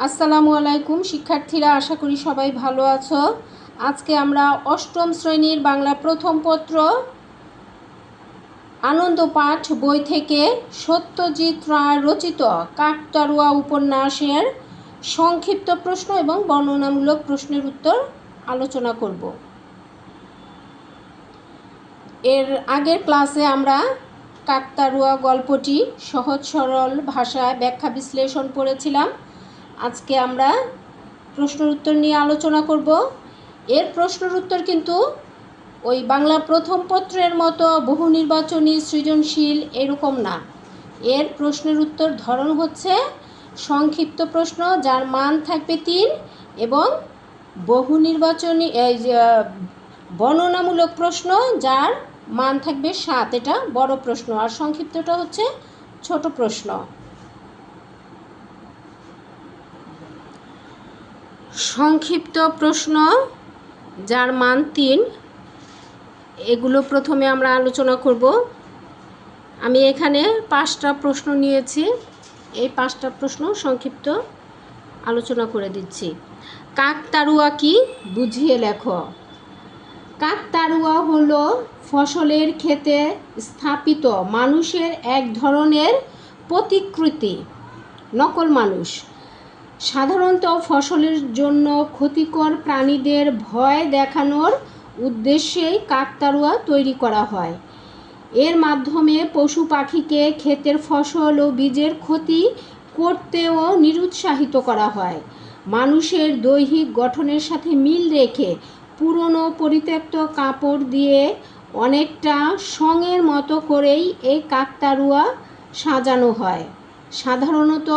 আসসালামু আলাইকুম শিক্ষার্থীরা, আশা করি সবাই ভালো আছো। আজকে আমরা অষ্টম শ্রেণীর বাংলা প্রথম পত্র আনন্দ পাঠ বই থেকে সত্যজিৎ রায় রচিত কাকতাড়ুয়া উপন্যাসের সংক্ষিপ্ত প্রশ্ন এবং বর্ণনামূলক প্রশ্নের উত্তর আলোচনা করব। এর আগের ক্লাসে আমরা কাকতাড়ুয়া গল্পটি সহজ সরল ভাষায় ব্যাখ্যা বিশ্লেষণ পড়েছিলাম। আজকে আমরা প্রশ্নের উত্তর নিয়ে আলোচনা করব। এর প্রশ্নের উত্তর কিন্তু ওই বাংলা প্রথম পত্রের মতো বহু নির্বাচনী সৃজনশীল এরকম না। এর প্রশ্নের উত্তর ধরন হচ্ছে সংক্ষিপ্ত প্রশ্ন যার মান থাকবে 3 এবং বহু নির্বাচনী বর্ণনামূলক প্রশ্ন যার মান থাকবে 7। এটা বড় প্রশ্ন আর সংক্ষিপ্তটা হচ্ছে ছোট প্রশ্ন। সংক্ষিপ্ত প্রশ্ন যার মান 3 এগুলো প্রথমে আমরা আলোচনা করব। আমি এখানে 5টা প্রশ্ন নিয়েছি, এই 5টা প্রশ্ন সংক্ষিপ্ত আলোচনা করে দিচ্ছি। কাকতাড়ুয়া কি বুঝিয়ে লেখো। কাকতাড়ুয়া হলো ফসলের ক্ষেতে স্থাপিত মানুষের এক ধরনের প্রতিকৃতি, নকল মানুষ। সাধারণত ফসলের জন্য ক্ষতিকর প্রাণীদের ভয় দেখানোর উদ্দেশ্যেই কাকতাড়ুয়া তৈরি করা হয়। এর মাধ্যমে পশু পাখিকে ক্ষেতের ফসল ও বীজের ক্ষতি করতেও নিরুৎসাহিত করা হয়। মানুষের দৈহিক গঠনের সাথে মিল রেখে পুরনো পরিত্যক্ত কাপড় দিয়ে অনেকটা সঙের মতো করেই এই কাকতাড়ুয়া সাজানো হয়। সাধারণত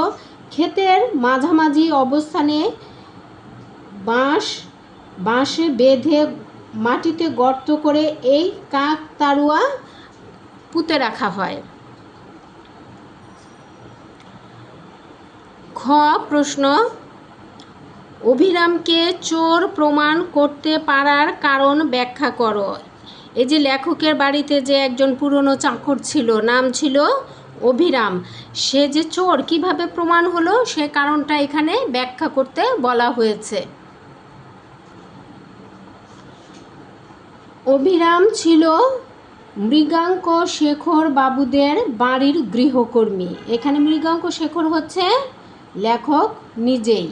ক্ষেতের মাঝামাঝি অবস্থানে বাঁশে বেঁধে মাটিতে গর্ত করে এই কাকতাড়ুয়া পুঁতে রাখা হয়। খ প্রশ্ন, অভিরামকে চোর প্রমাণ করতে পারার কারণ ব্যাখ্যা করো। এই যে লেখকের বাড়িতে যে একজন পুরনো চাকর ছিল, নাম ছিল অভিরাম, সে যে চোর কিভাবে প্রমাণ হলো সে কারণটা এখানে ব্যাখ্যা করতে বলা হয়েছে। অভিরাম ছিল মৃগাঙ্ক শেখর বাবুদের বাড়ির গৃহকর্মী। এখানে মৃগাঙ্ক শেখর হচ্ছে লেখক নিজেই।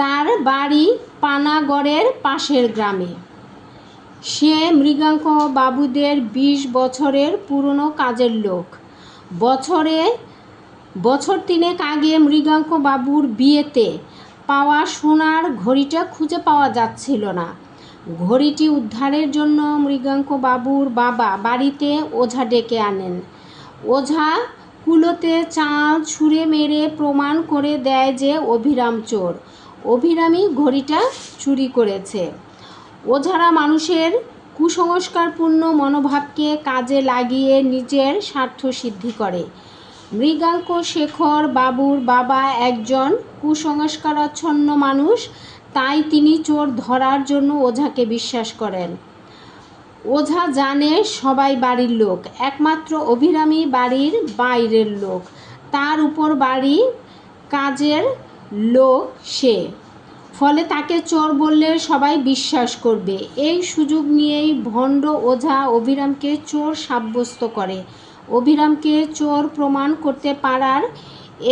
তার বাড়ি পানাগড়ের পাশের গ্রামে। সে মৃগাঙ্ক বাবুদের 20 বছরের পুরনো কাজের লোক। বছর 3 আগে মৃগাঙ্ক বাবুর বিয়েতে পাওয়া সোনার ঘড়িটা খুঁজে পাওয়া যাচ্ছিল না। ঘড়িটি উদ্ধারের জন্য মৃগাঙ্ক বাবুর বাবা বাড়িতে ওঝা ডেকে আনেন। ওঝা কুলোতে চাল ছুঁড়ে মেরে প্রমাণ করে দেয় যে অভিরাম চোর, অভিরামই ঘড়িটা চুরি করেছে। ওঝারা মানুষের কুসংস্কারপূর্ণ মনোভাবকে কাজে লাগিয়ে নিজের স্বার্থ সিদ্ধি করে। মৃগাঙ্ক শেখর বাবুর বাবা একজন কুসংস্কারাচ্ছন্ন মানুষ, তাই তিনি চোর ধরার জন্য ওঝাকে বিশ্বাস করেন। ওঝা জানে সবাই বাড়ির লোক, একমাত্র অভিরামই বাড়ির বাইরের লোক, তার উপর বাড়ির কাজের লোক সে, ফলে তাকে চোর বললে সবাই বিশ্বাস করবে। এই সুযোগ নিয়েই ভণ্ড ওঝা অভিরামকে চোর সাব্যস্ত করে। অভিরামকে চোর প্রমাণ করতে পারার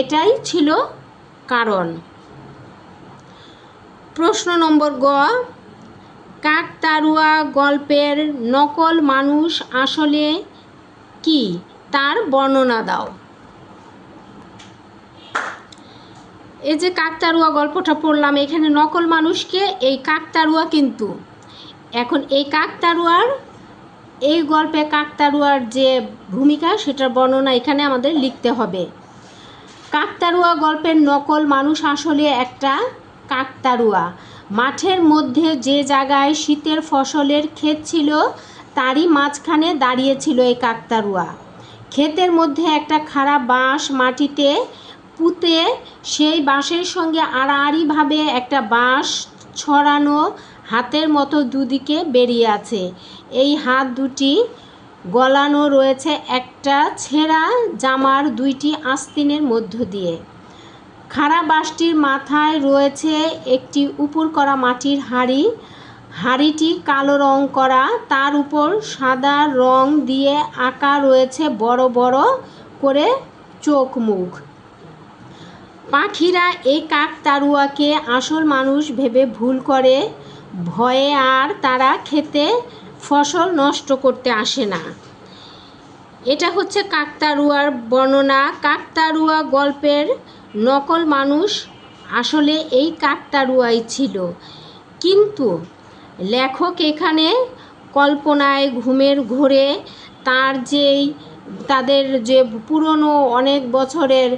এটাই ছিল কারণ। প্রশ্ন নম্বর গ, কাকতাড়ুয়া গল্পের নকল মানুষ আসলে কি তার বর্ণনা দাও। এই যে কাকতাড়ুয়া গল্পটা পড়লাম, এখানে নকল মানুষকে এই কাকতাড়ুয়া কিন্তু এখন এই কাকতাড়ুয়ার এই গল্পে কাকতাড়ুয়ার যে ভূমিকা সেটার বর্ণনা এখানে আমাদের লিখতে হবে। কাকতাড়ুয়া গল্পের নকল মানুষ আসলে একটা কাকতাড়ুয়া। মাঠের মধ্যে যে জায়গায় শীতের ফসলের ক্ষেত ছিল তারই মাঝখানে দাঁড়িয়েছিল এই কাকতাড়ুয়া। ক্ষেতের মধ্যে একটা খাড়া বাঁশ মাটিতে পুঁতে সেই বাঁশের সঙ্গে আড়াআড়িভাবে একটা বাঁশ ছড়ানো হাতের মতো দুদিকে বেরিয়ে আছে। এই হাত দুটি গলানো রয়েছে একটা ছেঁড়া জামার 2টি আস্তিনের মধ্য দিয়ে। খাড়া বাঁশটির মাথায় রয়েছে একটি উপর করা মাটির হাঁড়ি। হাঁড়িটি কালো রং করা, তার উপর সাদা রং দিয়ে আঁকা রয়েছে বড় বড় করে চোখ মুখ। পাখিরা এই কাকতাড়ুয়াকে আসল মানুষ ভেবে ভুল করে, ভয়ে আর তারা খেতে ফসল নষ্ট করতে আসে না। এটা হচ্ছে কাকতাড়ুয়ার বর্ণনা। কাকতাড়ুয়া গল্পের নকল মানুষ আসলে এই কাকতাড়ুয়াই ছিল, কিন্তু লেখক এখানে কল্পনায় ঘুমের ঘোরে তাদের যে পুরনো অনেক বছরের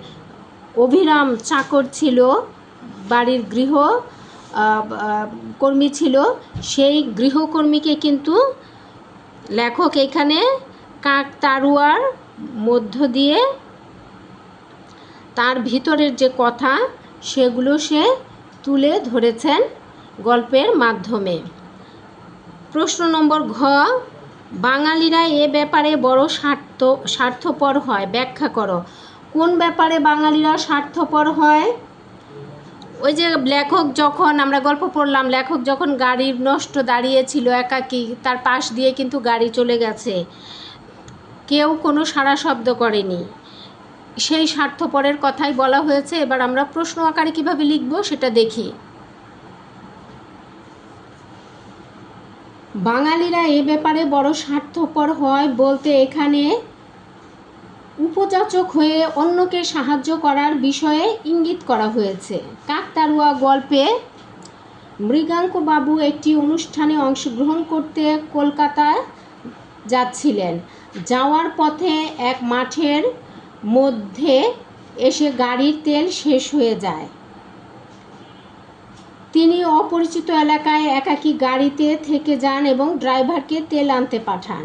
অভিরাম চাকর ছিল, বাড়ির কর্মী ছিল, সেই গৃহকর্মীকে কিন্তু লেখক এখানে কাকতাড়ুয়ার মধ্য দিয়ে তার ভিতরের যে কথা সেগুলো সে তুলে ধরেছেন গল্পের মাধ্যমে। প্রশ্ন নম্বর ঘ, বাঙালিরা এ ব্যাপারে বড় স্বার্থপর হয়, ব্যাখ্যা করো। কোন ব্যাপারে বাঙালিরা স্বার্থপর হয়? ওই যে লেখক যখন, আমরা গল্প পড়লাম, লেখক যখন গাড়ির নষ্ট দাঁড়িয়েছিল একাকী, তার পাশ দিয়ে কিন্তু গাড়ি চলে গেছে, কেউ কোনো সাড়া শব্দ করেনি, সেই স্বার্থপরের কথাই বলা হয়েছে। এবার আমরা প্রশ্ন আকারে কীভাবে লিখব সেটা দেখি। বাঙালিরা এ ব্যাপারে বড় স্বার্থপর হয় বলতে এখানে উপযাচক হয়ে অন্যকে সাহায্য করার বিষয়ে ইঙ্গিত করা হয়েছে। কাকতাড়ুয়া গল্পে মৃগাঙ্ক বাবু একটি অনুষ্ঠানে অংশগ্রহণ করতে কলকাতায় যাচ্ছিলেন। যাওয়ার পথে এক মাঠের মধ্যে এসে গাড়ির তেল শেষ হয়ে যায়। তিনি অপরিচিত এলাকায় একাকী গাড়িতে থেকে যান এবং ড্রাইভারকে তেল আনতে পাঠান।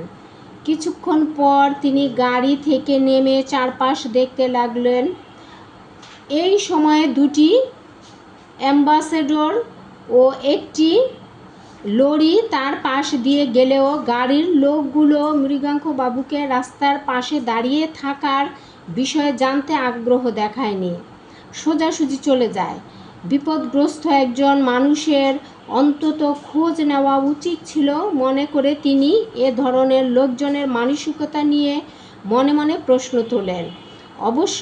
কিছুক্ষণ পর তিনি গাড়ি থেকে নেমে চারপাশ দেখতে লাগলেন। এই সময়ে দুটি অ্যাম্বাসেডর ও একটি লরি তার পাশ দিয়ে গেলেও গাড়ির লোকগুলো মৃগাঙ্ক বাবুকে রাস্তার পাশে দাঁড়িয়ে থাকার বিষয়ে জানতে আগ্রহ দেখায়নি, সোজাসুজি চলে যায়। বিপদগ্রস্ত একজন মানুষের অন্তত খোঁজ নেওয়া উচিত ছিল মনে করে তিনি এ ধরনের লোকজনের মানসিকতা নিয়ে মনে মনে প্রশ্ন তোলেন। অবশ্য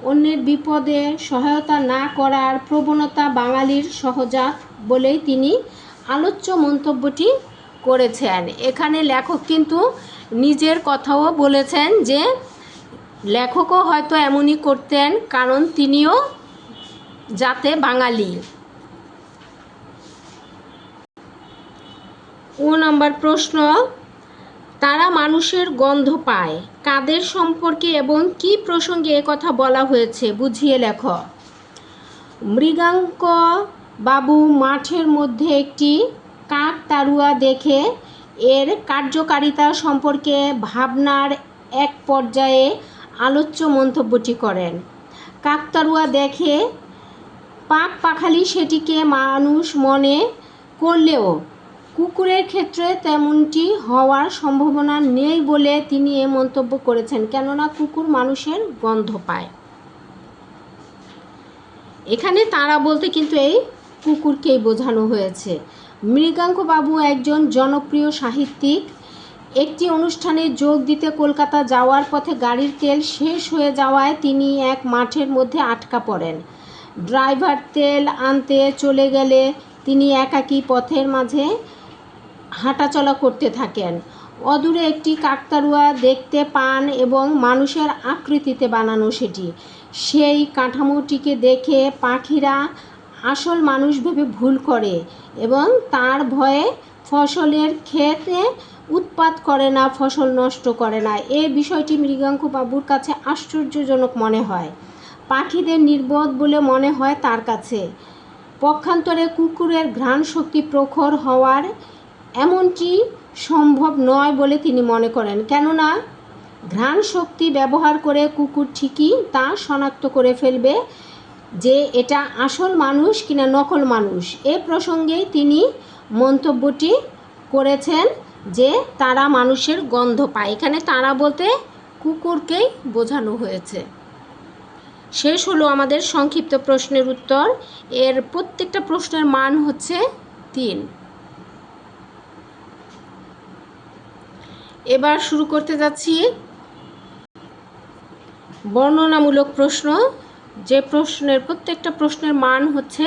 অন্যের বিপদে সহায়তা না করার প্রবণতা বাঙালির সহজাত বলেই তিনি আলোচ্য মন্তব্যটি করেছেন। এখানে লেখক কিন্তু নিজের কথাও বলেছেন যে লেখকও হয়তো এমনই করতেন, কারণ তিনিও যাতে বাঙালি। ও নম্বর প্রশ্ন, তারা মানুষের গন্ধ পায়, কাদের সম্পর্কে এবং কি প্রসঙ্গে একথা বলা হয়েছে বুঝিয়ে লেখ। মৃগাঙ্ক বাবু মাঠের মধ্যে একটি কাকতাড়ুয়া দেখে এর কার্যকারিতা সম্পর্কে ভাবনার এক পর্যায়ে আলোচ্য মন্তব্যটি করেন। কাকতাড়ুয়া দেখে পাখালি সেটিকে মানুষ মনে করলেও কুকুরের ক্ষেত্রে তেমনটি হওয়ার সম্ভাবনা নেই বলে তিনি এ মন্তব্য করেছেন, কেননা কুকুর মানুষের গন্ধ পায়। এখানে তারা বলতে কিন্তু এই কুকুরকেই বোঝানো হয়েছে। মৃগাঙ্ক বাবু একজন জনপ্রিয় সাহিত্যিক। একটি অনুষ্ঠানে যোগ দিতে কলকাতা যাওয়ার পথে গাড়ির তেল শেষ হয়ে যাওয়ায় তিনি এক মাঠের মধ্যে আটকা পড়েন। ড্রাইভার তেল আনতে চলে গেলে তিনি একাকী পথের মাঝে হাঁটাচলা করতে থাকেন। অদূরে একটি কাকতাড়ুয়া দেখতে পান এবং মানুষের আকৃতিতে বানানো সেটি। সেই কাঠামোটিকে দেখে পাখিরা আসল মানুষ ভেবে ভুল করে এবং তার ভয়ে ফসলের ক্ষেতে উৎপাত করে না, ফসল নষ্ট করে না। এই বিষয়টি মৃগাঙ্ক বাবুর কাছে আশ্চর্যজনক মনে হয়, পাখিদের নির্বোধ বলে মনে হয় তার কাছে। পক্ষান্তরে কুকুরের ঘ্রাণ শক্তি প্রখর হওয়ার এমনটি সম্ভব নয় বলে তিনি মনে করেন, কেননা ঘ্রাণ শক্তি ব্যবহার করে কুকুর ঠিকই তা শনাক্ত করে ফেলবে যে এটা আসল মানুষ কিনা নকল মানুষ। এ প্রসঙ্গেই তিনি মন্তব্যটি করেছেন যে তারা মানুষের গন্ধ পায়। এখানে তারা বলতে কুকুরকেই বোঝানো হয়েছে। শেষ হলো আমাদের সংক্ষিপ্ত প্রশ্নের উত্তর। এর প্রত্যেকটা প্রশ্নের মান হচ্ছে 3। এবার শুরু করতে যাচ্ছি বর্ণনামূলক প্রশ্ন, যে প্রত্যেকটা প্রশ্নের মান হচ্ছে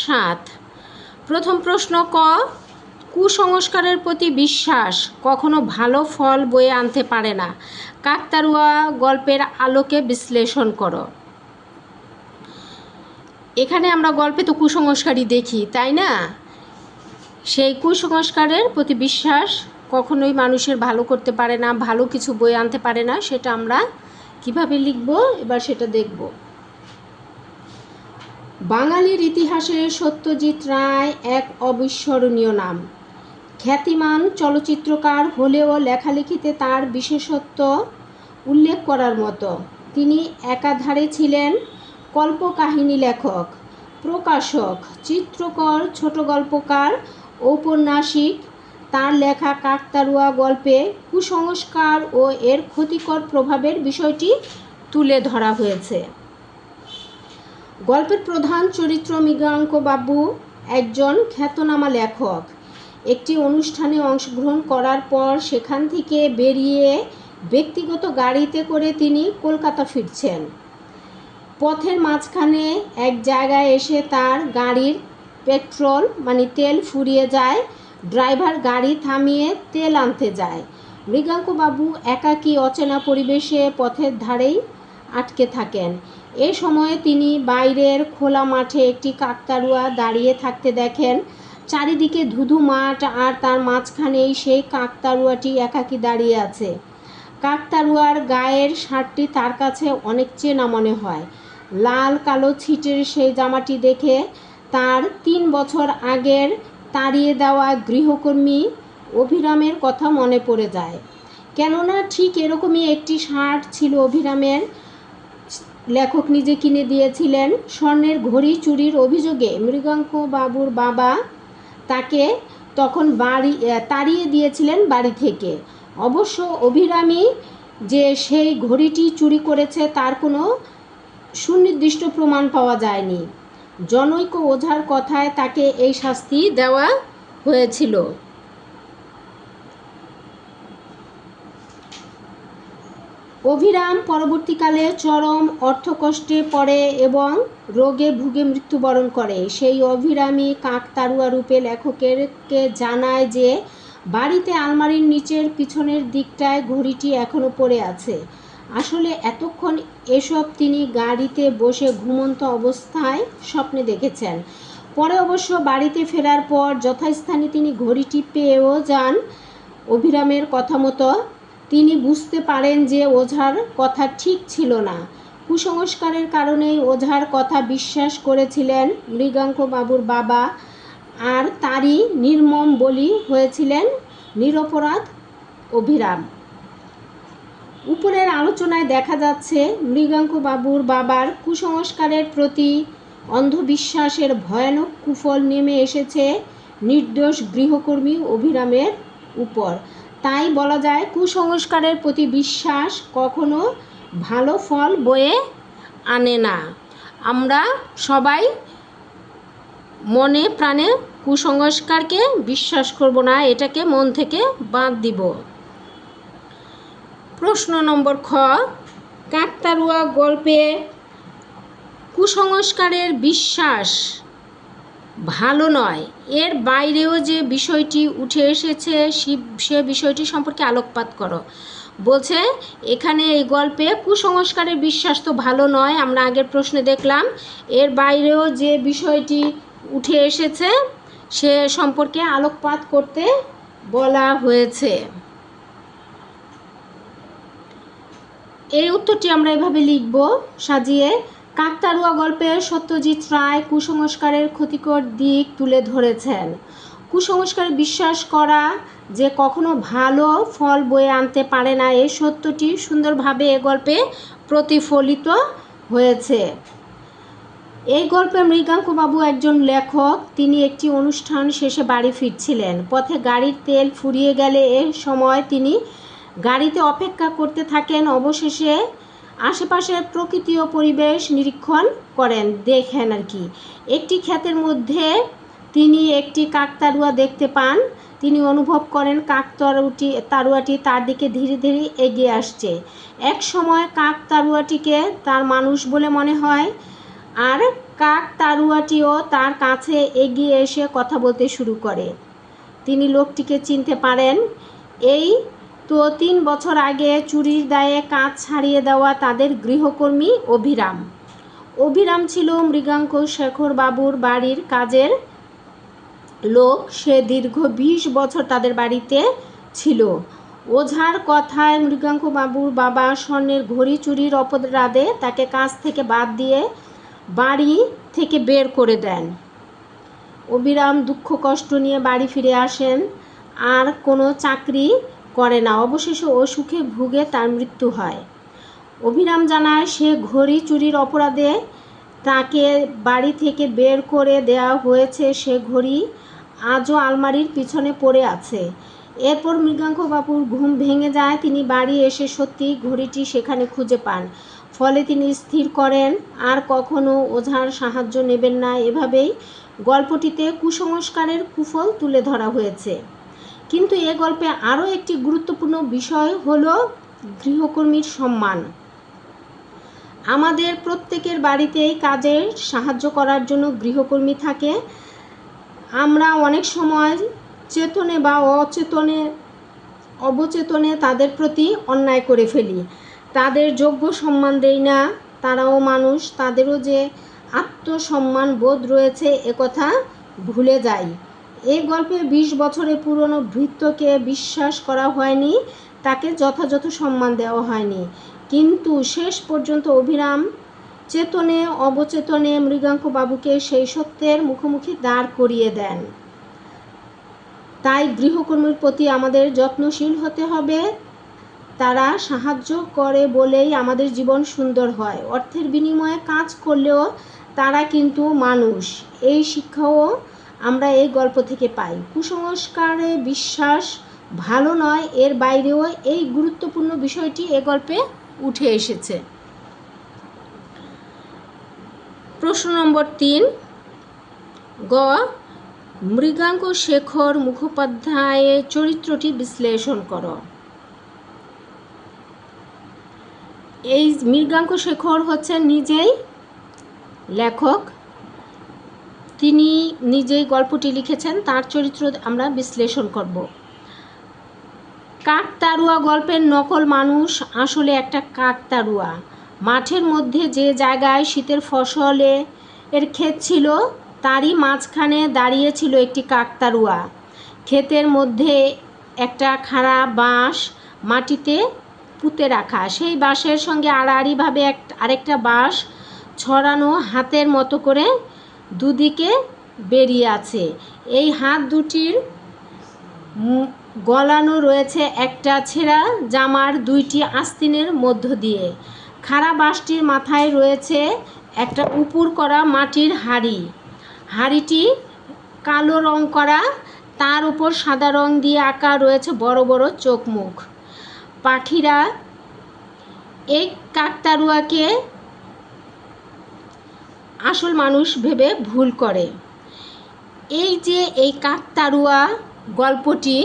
7। প্রথম প্রশ্ন ক, কুসংস্কারের প্রতি বিশ্বাস কখনো ভালো ফল বয়ে আনতে পারে না। কাকতাড়ুয়া গল্পের আলোকে বিশ্লেষণ করো। এখানে আমরা গল্পে তো কুসংস্কারই দেখি, তাই না? সেই কুসংস্কারের প্রতি বিশ্বাস কখনোই মানুষের ভালো করতে পারে না, ভালো কিছু বয়ে আনতে পারে না। সেটা আমরা কিভাবে লিখব এবার সেটা দেখব। বাঙালির ইতিহাসে সত্যজিৎ রায় এক অবিস্মরণীয় নাম। খ্যাতিমান চলচ্চিত্রকার হলেও লেখালেখিতে তার বিশেষত্ব উল্লেখ করার মতো। তিনি একাধারে ছিলেন কল্পকাহিনী লেখক, প্রকাশক, চিত্রকর, ছোট গল্পকার, ঔপন্যাসিক। তার লেখা কাকতাড়ুয়া গল্পে কুসংস্কার ও এর ক্ষতিকর প্রভাবের বিষয়টি তুলে ধরা হয়েছে। গল্পের প্রধান চরিত্র মৃগাঙ্ক বাবু একজন খ্যাতনামা লেখক। একটি অনুষ্ঠানে অংশগ্রহণ করার পর সেখান থেকে বেরিয়ে ব্যক্তিগত গাড়িতে করে তিনি কলকাতা ফিরছেন। পথের মাঝখানে এক জায়গায় এসে তার গাড়ির পেট্রোল তেল ফুরিয়ে যায়। ড্রাইভার গাড়ি থামিয়ে তেল আনতে যায়। মৃগাঙ্কবাবু একাকী অচেনা পরিবেশে পথের ধারেই আটকে থাকেন। এ সময়ে তিনি বাইরের খোলা মাঠে একটি কাকতাড়ুয়া দাঁড়িয়ে থাকতে দেখেন। চারিদিকে ধুধু মাঠ, আর তার মাঝখানেই সেই কাকতাড়ুয়াটি একাকী দাঁড়িয়ে আছে। কাকতাড়ুয়ার গায়ের শার্টটি তার কাছে অনেক চেনা মনে হয়। লাল কালো ছিটের সেই জামাটি দেখে তার 3 বছর আগের তাড়িয়ে দেওয়া গৃহকর্মী অভিরামের কথা মনে পড়ে যায়। কেননা ঠিক এরকমই একটি শার্ট ছিল অভিরামের। লেখক নিজে কিনে দিয়েছিলেন। স্বর্ণের ঘড়ি চুরির অভিযোগে মৃগাঙ্ক বাবুর বাবা তাকে তখন তাড়িয়ে দিয়েছিলেন বাড়ি থেকে। অবশ্য অভিরামী যে সেই ঘড়িটি চুরি করেছে তার কোনো সুনির্দিষ্ট প্রমাণ পাওয়া যায়নি। জনৈক ওঝার কথায় তাকে এই শাস্তি দেওয়া হয়েছিল। অভিরাম পরবর্তীকালে চরম অর্থকষ্টে পড়ে এবং রোগে ভুগে মৃত্যুবরণ করে। সেই অভিরামী কাকতাড়ুয়া রূপে লেখককে জানায় যে বাড়িতে আলমারির নিচের পিছনের দিকটায় ঘড়িটি এখনও পড়ে আছে। আসলে এতক্ষণ এসব তিনি গাড়িতে বসে ঘুমন্ত অবস্থায় স্বপ্নে দেখেছেন। পরে অবশ্য বাড়িতে ফেরার পর যথাস্থানে তিনি ঘড়িটি পেয়েও যান। অভিরামের কথা মতো তিনি বুঝতে পারেন যে ওঝার কথা ঠিক ছিল না। কুসংস্কারের কারণেই ওঝার কথা বিশ্বাস করেছিলেন মৃগাঙ্ক বাবুর বাবা, আর তারই নির্মম বলি হয়েছিলেন নিরপরাধ অভিরাম। উপরের আলোচনায় দেখা যাচ্ছে মৃগাঙ্ক বাবুর বাবার কুসংস্কারের প্রতি অন্ধবিশ্বাসের ভয়ানক কুফল নেমে এসেছে নির্দোষ গৃহকর্মী অভিরামের উপর। তাই বলা যায় কুসংস্কারের প্রতি বিশ্বাস কখনো ভালো ফল বয়ে আনে না। আমরা সবাই মনে প্রাণে কুসংস্কারকে বিশ্বাস করব না, এটাকে মন থেকে বাদ দিব। প্রশ্ন নম্বর খ, কাকতাড়ুয়া গল্পে কুসংস্কারের বিশ্বাস ভালো নয়, এর বাইরেও যে বিষয়টি উঠে এসেছে সে বিষয়টি সম্পর্কে আলোকপাত করো। বলছে এখানে এই গল্পে কুসংস্কারের বিশ্বাস তো ভালো নয়, আমরা আগের প্রশ্নে দেখলাম। এর বাইরেও যে বিষয়টি উঠে এসেছে সে সম্পর্কে আলোকপাত করতে বলা হয়েছে। এই উত্তরটি আমরা এভাবে লিখব সাজিয়ে। কাকতাড়ুয়া গল্পে সত্যজিৎ রায় কুসংস্কারের ক্ষতিকর দিক তুলে ধরেছেন। কুসংস্কারে বিশ্বাস করা যে কখনো ভালো ফল বয়ে আনতে পারে না, এই সত্যটি সুন্দরভাবে এ গল্পে প্রতিফলিত হয়েছে। এই গল্পে মৃগাঙ্কবাবু একজন লেখক। তিনি একটি অনুষ্ঠান শেষে বাড়ি ফিরছিলেন। পথে গাড়ির তেল ফুরিয়ে গেলে এ সময় তিনি গাড়িতে অপেক্ষা করতে থাকেন। অবশেষে আশেপাশের প্রকৃতি ও পরিবেশ নিরীক্ষণ করেন, দেখেন আর কি। একটি ক্ষেতের মধ্যে তিনি একটি কাকতাড়ুয়া দেখতে পান। তিনি অনুভব করেন কাকতাড়ুয়াটি তার দিকে ধীরে ধীরে এগিয়ে আসছে। এক সময় কাকতাড়ুয়াটিকে তার মানুষ বলে মনে হয়, আর কাকতাড়ুয়াটিও তার কাছে এগিয়ে এসে কথা বলতে শুরু করে। তিনি লোকটিকে চিনতে পারেন। এই তো 3 বছর আগে চুরির দায়ে কাজ ছাড়িয়ে দেওয়া তাদের গৃহকর্মী অভিরাম। অভিরাম ছিল মৃগাঙ্ক শেখর বাবুর বাড়ির কাজের লোক। সে দীর্ঘ 20 বছর তাদের বাড়িতে ছিল। ওঝার কথায় মৃগাঙ্ক বাবুর বাবা স্বর্ণের ঘড়ি চুরির অপরাধে তাকে কাজ থেকে বাদ দিয়ে বাড়ি থেকে বের করে দেন। অভিরাম দুঃখ কষ্ট নিয়ে বাড়ি ফিরে আসেন, আর কোনো চাকরি করে না। অবশেষে অসুখে ভুগে তার মৃত্যু হয়। অভিরাম জানায় সে ঘড়ি চুরির অপরাধে তাকে বাড়ি থেকে বের করে দেওয়া হয়েছে। সে ঘড়ি আজও আলমারির পিছনে পড়ে আছে। এরপর মৃগাঙ্ক বাবুর ঘুম ভেঙে যায়। তিনি বাড়ি এসে সত্যি ঘড়িটি সেখানে খুঁজে পান। ফলে তিনি স্থির করেন আর কখনো ওঝার সাহায্য নেবেন না। এভাবেই গল্পটিতে কুসংস্কারের কুফল তুলে ধরা হয়েছে। কিন্তু এ গল্পে আরও একটি গুরুত্বপূর্ণ বিষয় হলো গৃহকর্মীর সম্মান। আমাদের প্রত্যেকের বাড়িতেই কাজে সাহায্য করার জন্য গৃহকর্মী থাকে। আমরা অনেক সময় চেতনে বা অবচেতনে তাদের প্রতি অন্যায় করে ফেলি, তাদের যোগ্য সম্মান দেই না। তারাও মানুষ, তাদেরও যে আত্মসম্মান বোধ রয়েছে একথা ভুলে যাই। এই গল্পে 20 বছরের পুরনো ভৃত্যকে বিশ্বাস করা হয়নি, তাকে যথাযথ সম্মান দেওয়া হয়নি। কিন্তু শেষ পর্যন্ত অভিরাম চেতনে অবচেতনে মৃগাঙ্ক বাবুকে সেই সত্যের মুখোমুখি দাঁড় করিয়ে দেন। তাই গৃহকর্মীর প্রতি আমাদের যত্নশীল হতে হবে। তারা সাহায্য করে বলেই আমাদের জীবন সুন্দর হয়। অর্থের বিনিময়ে কাজ করলেও তারা কিন্তু মানুষ। এই শিক্ষাও আমরা এই গল্প থেকে পাই। কুসংস্কারে বিশ্বাস ভালো নয়, এর বাইরেও এই গুরুত্বপূর্ণ বিষয়টি এ গল্পে উঠে এসেছে। প্রশ্ন নম্বর 3 গ, মৃগাঙ্ক শেখর মুখোপাধ্যায়ের চরিত্রটি বিশ্লেষণ করো। এই মৃগাঙ্ক শেখর হচ্ছেন নিজেই লেখক, তিনি নিজেই গল্পটি লিখেছেন, তার চরিত্র আমরা বিশ্লেষণ করব। কাকতাড়ুয়া গল্পের নকল মানুষ আসলে একটা কাকতাড়ুয়া। মাঠের মধ্যে যে জায়গায় শীতের ফসলে এর ক্ষেত ছিল তারই মাঝখানে দাঁড়িয়ে ছিল একটি কাকতাড়ুয়া। ক্ষেতের মধ্যে একটা খাড়া বাঁশ মাটিতে পুঁতে রাখা, সেই বাঁশের সঙ্গে আড়াআড়িভাবে আরেকটা বাঁশ ছড়ানো হাতের মতো করে দুদিকে বেরিয়ে আছে। এই হাত দুটির গলানো রয়েছে একটা ছেঁড়া জামার 2টি আস্তিনের মধ্য দিয়ে। খাড়া বাঁশটির মাথায় রয়েছে একটা উপুর করা মাটির হাঁড়ি। হাঁড়িটি কালো রং করা, তার উপর সাদা রং দিয়ে আঁকা রয়েছে বড় বড় চোখ মুখ। পাখিরা এই কাকতাড়ুয়াকে আসল মানুষ ভেবে ভুল করে। এই যে এই কাকতাড়ুয়া গল্পটি,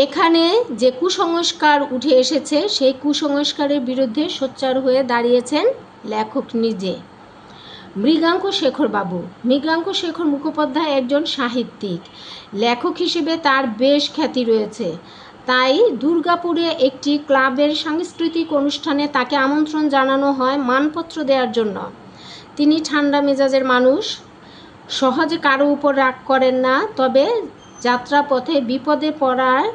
এখানে যে কুসংস্কার উঠে এসেছে সেই কুসংস্কারের বিরুদ্ধে সোচ্চার হয়ে দাঁড়িয়েছেন লেখক নিজে, মৃগাঙ্ক শেখর বাবু। মৃগাঙ্ক শেখর মুখোপাধ্যায় একজন সাহিত্যিক, লেখক হিসেবে তার বেশ খ্যাতি রয়েছে। তাই দুর্গাপুরে একটি ক্লাবের সাংস্কৃতিক অনুষ্ঠানে তাকে আমন্ত্রণ জানানো হয় মানপত্র দেওয়ার জন্য। তিনি ঠান্ডা মেজাজের মানুষ, সহজে কারো উপর রাগ করেন না। তবে যাত্রাপথে বিপদে পড়ায়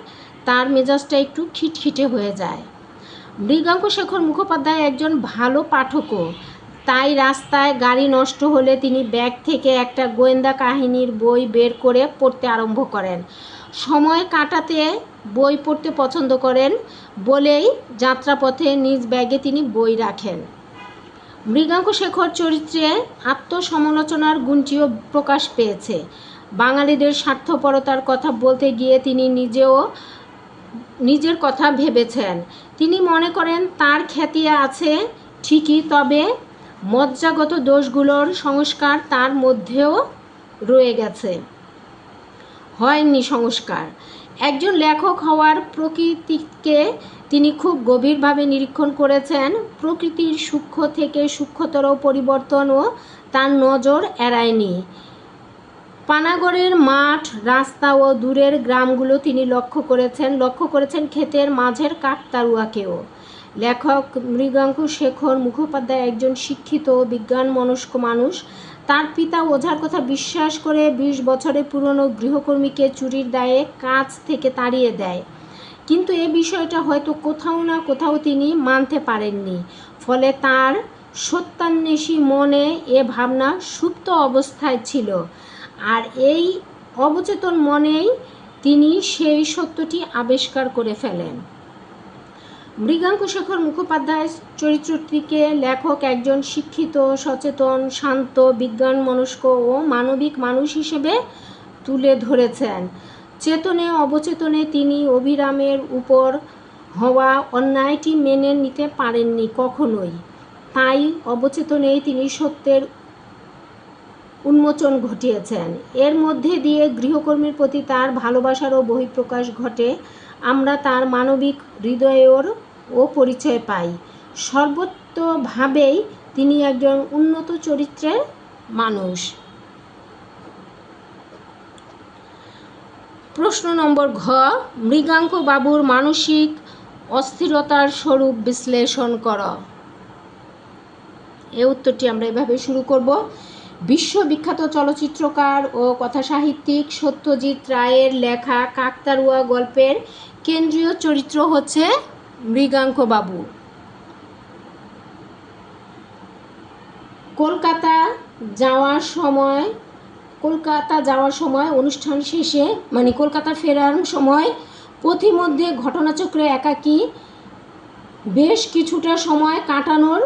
তার মেজাজটা একটু খিটখিটে হয়ে যায়। মৃগাঙ্ক শেখর মুখোপাধ্যায় একজন ভালো পাঠকও, তাই রাস্তায় গাড়ি নষ্ট হলে তিনি ব্যাগ থেকে একটা গোয়েন্দা কাহিনীর বই বের করে পড়তে আরম্ভ করেন। সময় কাটাতে বই পড়তে পছন্দ করেন বলেই যাত্রাপথে নিজ ব্যাগে তিনি বই রাখেন। মৃগাঙ্ক শেখর চরিত্রে আত্মসমালোচনার গুণটিও প্রকাশ পেয়েছে। বাঙালিদের স্বার্থপরতার কথা বলতে গিয়ে তিনি নিজেও নিজের কথা ভেবেছেন। তিনি মনে করেন তার খ্যাতি আছে ঠিকই, তবে মজ্জাগত দোষগুলোর সংস্কার তার মধ্যেও রয়ে গেছে, হয়নি সংস্কার। একজন লেখক হওয়ার প্রকৃতিকে তিনি খুব গভীরভাবে নিরীক্ষণ করেছেন। প্রকৃতির সূক্ষ্ম থেকে সূক্ষ্মতর পরিবর্তনও তার নজর এড়ায়নি। পানাগড়ের মাঠ, রাস্তা ও দূরের গ্রামগুলো তিনি লক্ষ্য করেছেন ক্ষেতের মাঝের কাকতাড়ুয়াকেও। লেখক মৃগাঙ্ক শেখর মুখোপাধ্যায় একজন শিক্ষিত ও বিজ্ঞানমনস্ক মানুষ। তার পিতা ওঝার কথা বিশ্বাস করে 20 বছরের পুরনো গৃহকর্মীকে চুরির দায়ে কাজ থেকে তাড়িয়ে দেয়, কিন্তু এ বিষয়টা হয়তো কোথাও না কোথাও তিনি মানতে পারেননি। ফলে তার সত্যান্বেষী মনে এ ভাবনা সুপ্ত অবস্থায় ছিল, আর এই অবচেতন মনেই তিনি সেই সত্যটি আবিষ্কার করে ফেলেন। মৃগাঙ্ক শেখর মুখোপাধ্যায় চরিত্রটিকে লেখক একজন শিক্ষিত, সচেতন, শান্ত, বিজ্ঞানমনস্ক ও মানবিক মানুষ হিসেবে তুলে ধরেছেন। চেতনে অবচেতনে তিনি অভিরামের উপর হওয়া অন্যায়টি মেনে নিতে পারেননি কখনোই। তাই অবচেতনেই তিনি সত্যের উন্মোচন ঘটিয়েছেন। এর মধ্যে দিয়ে গৃহকর্মীর প্রতি তার ভালোবাসারও বহিঃপ্রকাশ ঘটে। আমরা তার মানবিক হৃদয়ের ও পরিচয় পাই। সর্বতোভাবেই তিনি একজন উন্নত চরিত্রের মানুষ। প্রশ্ন নম্বর ঘ, মৃগাঙ্ক বাবুর মানসিক অস্থিরতার স্বরূপ বিশ্লেষণ কর। এই উত্তরটি আমরা এভাবে শুরু করব। বিশ্ববিখ্যাত চলচ্চিত্রকার ও কথাসাহিত্যিক সত্যজিৎ রায়ের লেখা কাকতাড়ুয়া গল্পের কেন্দ্রীয় চরিত্র হচ্ছে মৃগাঙ্ক বাবু। কলকাতা যাওয়ার সময় অনুষ্ঠান শেষে কলকাতা ফেরার সময় পথিমধ্যে ঘটনাচক্রে একাকী বেশ কিছুটা সময় কাটানোর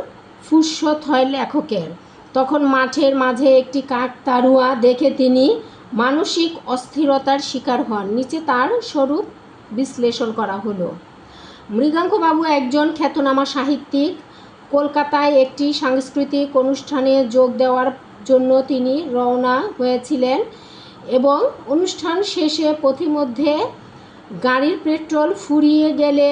ফুরসত হয় লেখকের। তখন মাঠের মাঝে একটি কাকতাড়ুয়া দেখে তিনি মানসিক অস্থিরতার শিকার হন। নিচে তার স্বরূপ বিশ্লেষণ করা হলো। মৃগাঙ্ক বাবু একজন খ্যাতনামা সাহিত্যিক। কলকাতায় একটি সাংস্কৃতিক অনুষ্ঠানে যোগ দেওয়ার জন্য তিনি রওনা হয়েছিলেন এবং অনুষ্ঠান শেষে পথিমধ্যে গাড়ির পেট্রোল ফুরিয়ে গেলে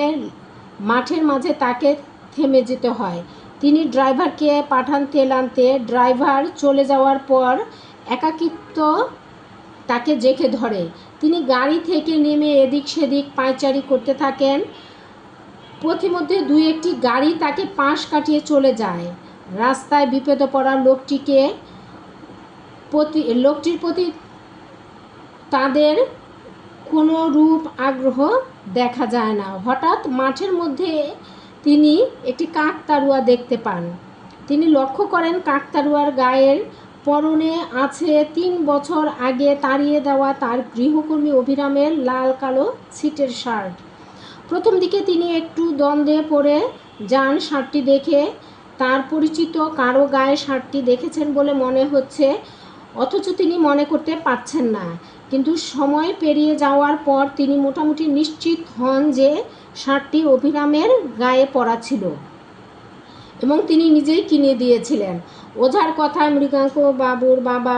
মাঠের মাঝে তাকে থেমে যেতে হয়। তিনি ড্রাইভারকে পাঠান তেল আনতে। ড্রাইভার চলে যাওয়ার পর একাকিত্ব তাকে জেঁকে ধরে। তিনি গাড়ি থেকে নেমে এদিক সেদিক পায়চারি করতে থাকেন। পথিমধ্যে 2-1টি গাড়ি তাকে পাশ কাটিয়ে চলে যায়। রাস্তায় বিপদে পড়া লোকটির প্রতি তাদের কোনো রূপ আগ্রহ দেখা যায় না। হঠাৎ মাঠের মধ্যে তিনি একটি কাকতাড়ুয়া দেখতে পান। তিনি লক্ষ্য করেন কাকতাড়ুয়ার গায়ের পরনে আছে 3 বছর আগে তাড়িয়ে দেওয়া তার গৃহকর্মী অভিরামের লাল কালো ছিটের শার্ট। প্রথম দিকে তিনি একটু দ্বন্দ্বে পড়ে যান শার্টটি দেখে। তার পরিচিত কারো গায়ে শার্টটি দেখেছেন বলে মনে হচ্ছে, অথচ তিনি মনে করতে পারছেন না। কিন্তু সময় পেরিয়ে যাওয়ার পর তিনি মোটামুটি নিশ্চিত হন যে শার্টটি অভিরামের গায়ে পরা ছিল এবং তিনি নিজেই কিনে দিয়েছিলেন। ওঝার কথায় মৃগাঙ্ক বাবুর বাবা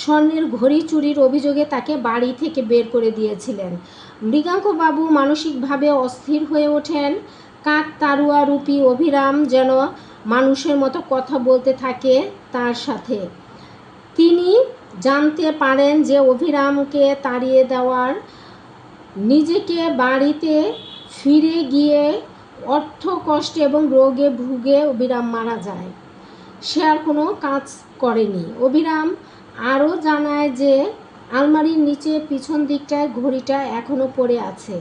স্বর্ণের ঘড়ি চুরির অভিযোগে তাকে বাড়ি থেকে বের করে দিয়েছিলেন। মৃগাঙ্ক বাবু মানসিকভাবে অস্থির হয়ে ওঠেন। কাকতাড়ুয়া রূপী অভিরাম যেন মানুষের মতো কথা বলতে থাকে তার সাথে। তিনি জানতে পারেন যে অভিরামকে তাড়িয়ে দেওয়ার নিজেকে বাড়িতে ফিরে গিয়ে অর্থকষ্টে এবং রোগে ভুগে অভিরাম মারা যায়। সে আর কোনো কাজ করেনি। অভিরাম আরও জানায় যে আলমারির নিচে পিছন দিকটায় ঘড়িটা এখনও পড়ে আছে।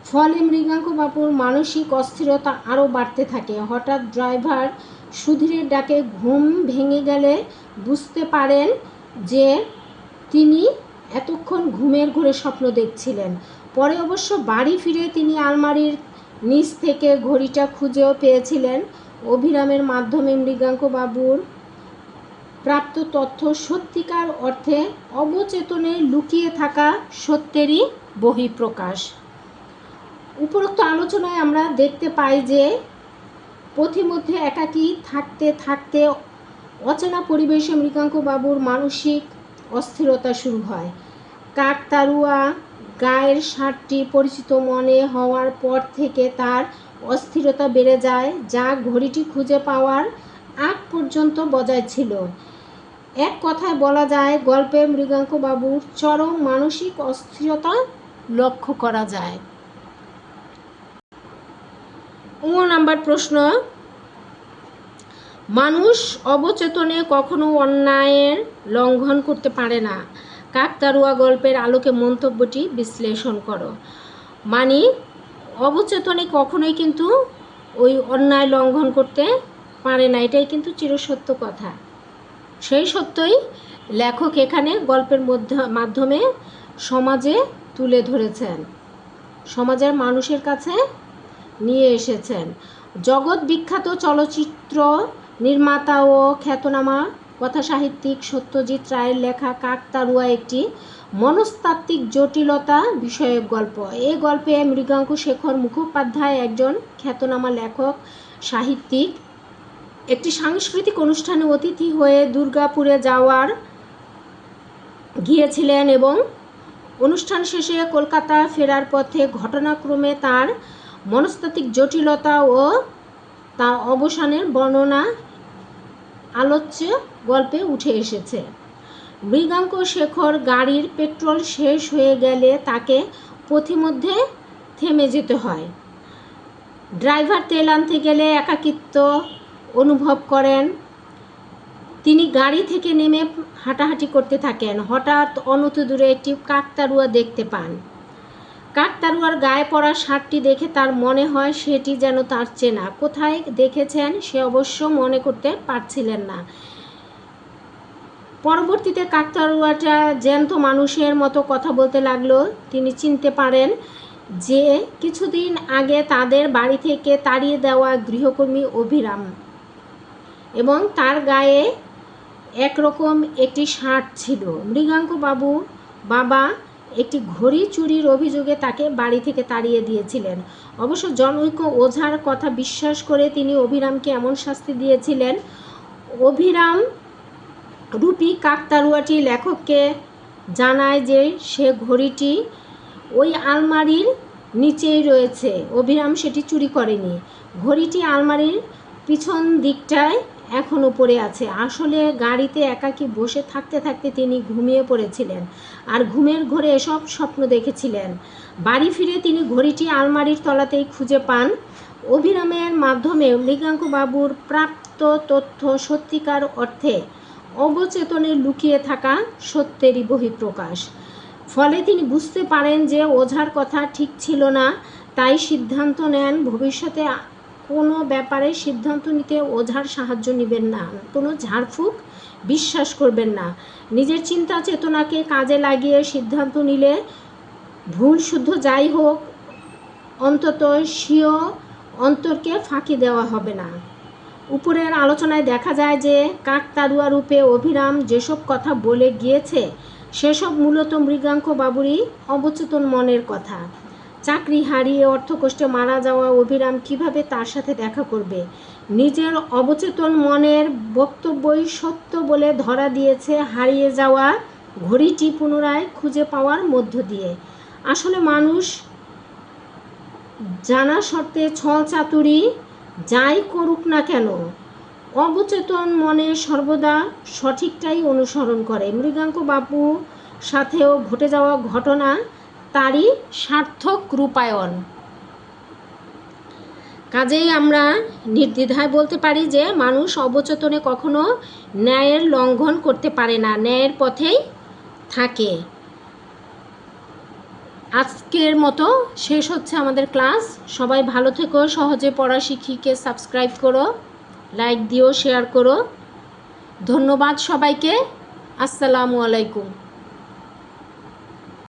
ফলে মৃগাঙ্ক বাবুর মানসিক অস্থিরতা আরও বাড়তে থাকে। হঠাৎ ড্রাইভার সুধীরের ডাকে ঘুম ভেঙে গেলে বুঝতে পারেন যে তিনি এতক্ষণ ঘুমের ঘোরে স্বপ্ন দেখছিলেন। পরে অবশ্য বাড়ি ফিরে তিনি আলমারির নিচ থেকে ঘড়িটা খুঁজেও পেয়েছিলেন। অভিরামের মাধ্যমে মৃগাঙ্ক বাবুর প্রাপ্ত তথ্য সত্যিকার অর্থে অবচেতনে লুকিয়ে থাকা সত্যেরই বহিঃপ্রকাশ। উপরোক্ত আলোচনায় আমরা দেখতে পাই যে পথিমধ্যে একাকী থাকতে থাকতে অচেনা পরিবেশে মৃগাঙ্কবাবুর মানসিক অস্থিরতা শুরু হয়। কাকতাড়ুয়া গায়ের সারটি পরিচিত মনে হওয়ার পর থেকে তার অস্থিরতা বেড়ে যায়, যা ঘড়িটি খুঁজে পাওয়ার আগ পর্যন্ত বজায় ছিল। এক কথায় বলা যায়, গল্পে মৃগাঙ্কবাবুর চরম মানসিক অস্থিরতা লক্ষ্য করা যায়। 9 নম্বর প্রশ্ন, মানুষ অবচেতনে কখনো অন্যায়ের লঙ্ঘন করতে পারে না। কাকতাড়ুয়া গল্পের আলোকে মন্তব্যটি বিশ্লেষণ করো। মানে অবচেতনে কখনোই কিন্তু ওই অন্যায় লঙ্ঘন করতে পারে না, এটাই কিন্তু চিরসত্য কথা। সেই সত্যই লেখক এখানে গল্পের মাধ্যমে সমাজে তুলে ধরেছেন, সমাজের মানুষের কাছে নিয়ে এসেছেন। জগৎ বিখ্যাত চলচ্চিত্র নির্মাতা ও খ্যাতনামা কথাসাহিত্যিক সত্যজিৎ রায়ের লেখা কাকতাড়ুয়া একটি মনস্তাত্ত্বিক জটিলতা বিষয়ক গল্প। এই গল্পে মৃগাঙ্কশেখর মুখোপাধ্যায় একজন খ্যাতনামা লেখক সাহিত্যিক একটি সাংস্কৃতিক অনুষ্ঠানে অতিথি হয়ে দুর্গাপুরে গিয়েছিলেন এবং অনুষ্ঠান শেষে কলকাতা ফেরার পথে ঘটনাক্রমে তার মনস্তাত্ত্বিক জটিলতা ও তা অবসানের বর্ণনা আলোচ্য গল্পে উঠে এসেছে। মৃগাঙ্কশেখর গাড়ির পেট্রোল শেষ হয়ে গেলে তাকে পথিমধ্যে থেমে যেতে হয়। ড্রাইভার তেল আনতে গেলে একাকিত্ব অনুভব করেন। তিনি গাড়ি থেকে নেমে হাঁটাহাঁটি করতে থাকেন। হঠাৎ অনতি দূরে একটি কাকতাড়ুয়া দেখতে পান। কাকতাড়ুয়ার গায়ে পড়া শার্টটি দেখে তার মনে হয় সেটি যেন তার চেনা। কোথায় দেখেছেন সে অবশ্য মনে করতে পারছিলেন না। পরবর্তীতে কাকতাড়ুয়াটা জ্যান্ত মানুষের মতো কথা বলতে লাগলো। তিনি চিনতে পারেন যে কিছুদিন আগে তাদের বাড়ি থেকে তাড়িয়ে দেওয়া গৃহকর্মী অভিরাম, এবং তার গায়ে একরকম একটি শার্ট ছিল। মৃগাঙ্কবাবু বাবা একটি ঘড়ি চুরির অভিযোগে তাকে বাড়ি থেকে তাড়িয়ে দিয়েছিলেন। অবশ্য জনৈক ওঝার কথা বিশ্বাস করে তিনি অভিরামকে এমন শাস্তি দিয়েছিলেন। অভিরাম রূপী কাকতাড়ুয়াটি লেখককে জানায় যে সে ঘড়িটি ওই আলমারির নিচেই রয়েছে, অভিরাম সেটি চুরি করেনি। ঘড়িটি আলমারির পিছন দিকটায় এখনও পড়ে আছে। আসলে গাড়িতে একাকী বসে থাকতে থাকতে তিনি ঘুমিয়ে পড়েছিলেন আর ঘুমের ঘোরে এসব স্বপ্ন দেখেছিলেন। বাড়ি ফিরে তিনি ঘড়িটি আলমারির তলাতেই খুঁজে পান। অভিরামের মাধ্যমে মৃগাঙ্কবাবুর প্রাপ্ত তথ্য সত্যিকার অর্থে অবচেতনে লুকিয়ে থাকা সত্যেরই বহিঃপ্রকাশ। ফলে তিনি বুঝতে পারেন যে ওঝার কথা ঠিক ছিল না। তাই সিদ্ধান্ত নেন ভবিষ্যতে কোনো ব্যাপারে সিদ্ধান্ত নিতে ওঝার সাহায্য নেবেন না, কোনো ঝাড়ফুঁক বিশ্বাস করবেন না। নিজের চিন্তা চেতনাকে কাজে লাগিয়ে সিদ্ধান্ত নিলে ভুল শুদ্ধ যাই হোক, অন্তত স্বীয় অন্তরকে ফাঁকি দেওয়া হবে না। উপরের আলোচনায় দেখা যায় যে কাকতাড়ুয়া রূপে অভিরাম যেসব কথা বলে গিয়েছে সেসব মূলত মৃগাঙ্কবাবুরই অবচেতন মনের কথা। চাকরি হারিয়ে অর্থকষ্টে মারা যাওয়া অভিরাম কিভাবে তার সাথে দেখা করবে? নিজের অবচেতন মনের বক্তব্যই সত্য বলে ধরা দিয়েছে হারিয়ে যাওয়া ঘড়িটি পুনরায় খুঁজে পাওয়ার মধ্য দিয়ে। আসলে মানুষ জানা সত্ত্বে ছল চাতুরি যাই করুক না কেন, অবচেতন মনে সর্বদা সঠিকটাই অনুসরণ করে। মৃগাঙ্কবাবু সাথেও ঘটে যাওয়া ঘটনা তারই সার্থক রূপায়ণ। কাজেই আমরা নির্দ্বিধায় বলতে পারি যে মানুষ অবচেতনে কখনো ন্যায়ের লঙ্ঘন করতে পারে না, ন্যায়ের পথেই থাকে। আজকের মতো শেষ হচ্ছে আমাদের ক্লাস। সবাই ভালো থেকো, সহজে পড়া শিখিকে সাবস্ক্রাইব করো, লাইক দিও, শেয়ার করো। ধন্যবাদ সবাইকে। আসসালামু আলাইকুম।